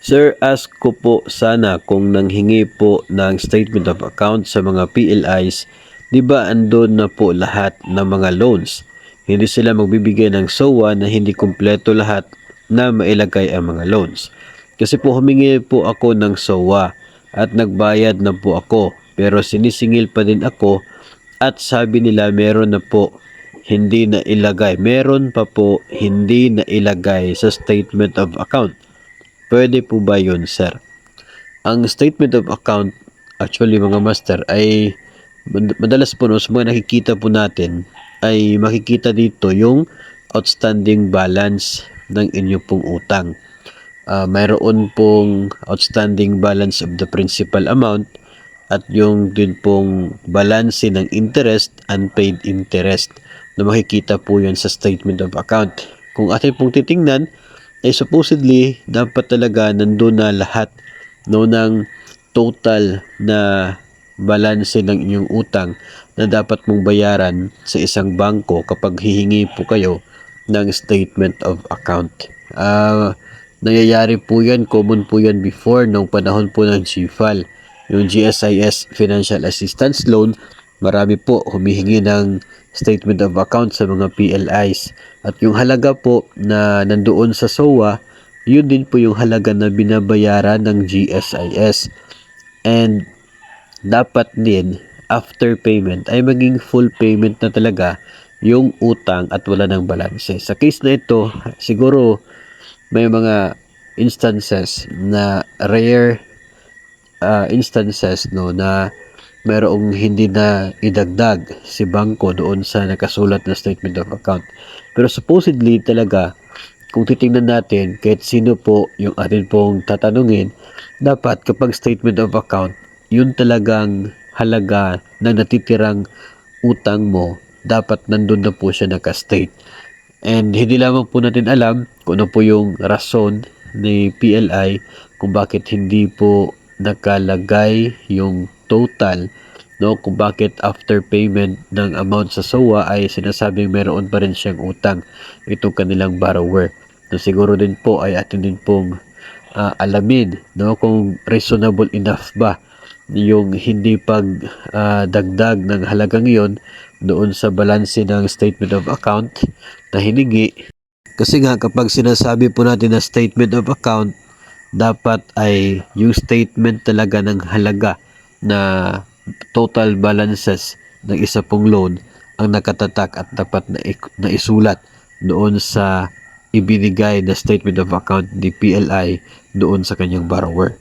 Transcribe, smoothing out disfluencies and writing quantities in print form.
Sir, ask ko po sana kung nanghingi po ng statement of account sa mga PLIs, di ba andun na po lahat ng mga loans? Hindi sila magbibigay ng SOA na hindi kumpleto lahat na mailagay ang mga loans. Kasi po humingi po ako ng SOA at nagbayad na po ako, pero sinisingil pa din ako at sabi nila meron na po hindi na ilagay. Meron pa po hindi na ilagay sa statement of account. Pwede po ba yun, sir? Ang statement of account, actually mga master, ay madalas po no, sa mga nakikita po natin, ay makikita dito yung outstanding balance ng inyo pong utang. Mayroon pong outstanding balance of the principal amount at yung din pong balance ng interest, unpaid interest, na makikita po yun sa statement of account. Kung atin pong titingnan, ay supposedly dapat talaga nandun na lahat no ng total na balanse ng inyong utang na dapat mong bayaran sa isang bangko kapag hihingi po kayo ng statement of account. Nangyayari po yan, common po yan before nung panahon po ng GFAL, yung GSIS Financial Assistance Loan. Marami po humihingi ng statement of account sa mga PLIs. At yung halaga po na nandoon sa SOA, yun din po yung halaga na binabayaran ng GSIS. And dapat din, after payment, ay maging full payment na talaga yung utang at wala ng balanse. Sa case na ito, siguro may mga instances na rare instances no na mayroong hindi na idagdag si bangko doon sa nakasulat na statement of account. Pero supposedly talaga, kung titingnan natin kahit sino po yung atin pong tatanungin, dapat kapag statement of account, yun talagang halaga na natitirang utang mo, dapat nandun na po siya nakastate. And hindi lamang po natin alam kung ano po yung rason ni PLI kung bakit hindi po nakalagay yung total, no, kung bakit after payment ng amount sa SOA ay sinasabing meron pa rin siyang utang itong kanilang borrower. No, siguro din po ay atin din pong alamin, no, kung reasonable enough ba yung hindi pag dagdag ng halagang iyon doon sa balanse ng statement of account na hiningi. Kasi nga kapag sinasabi po natin na statement of account, dapat ay yung statement talaga ng halaga na total balances ng isa pong loan ang nakatatak at dapat na isulat doon sa ibinigay na statement of account ni PLI doon sa kanyang borrower.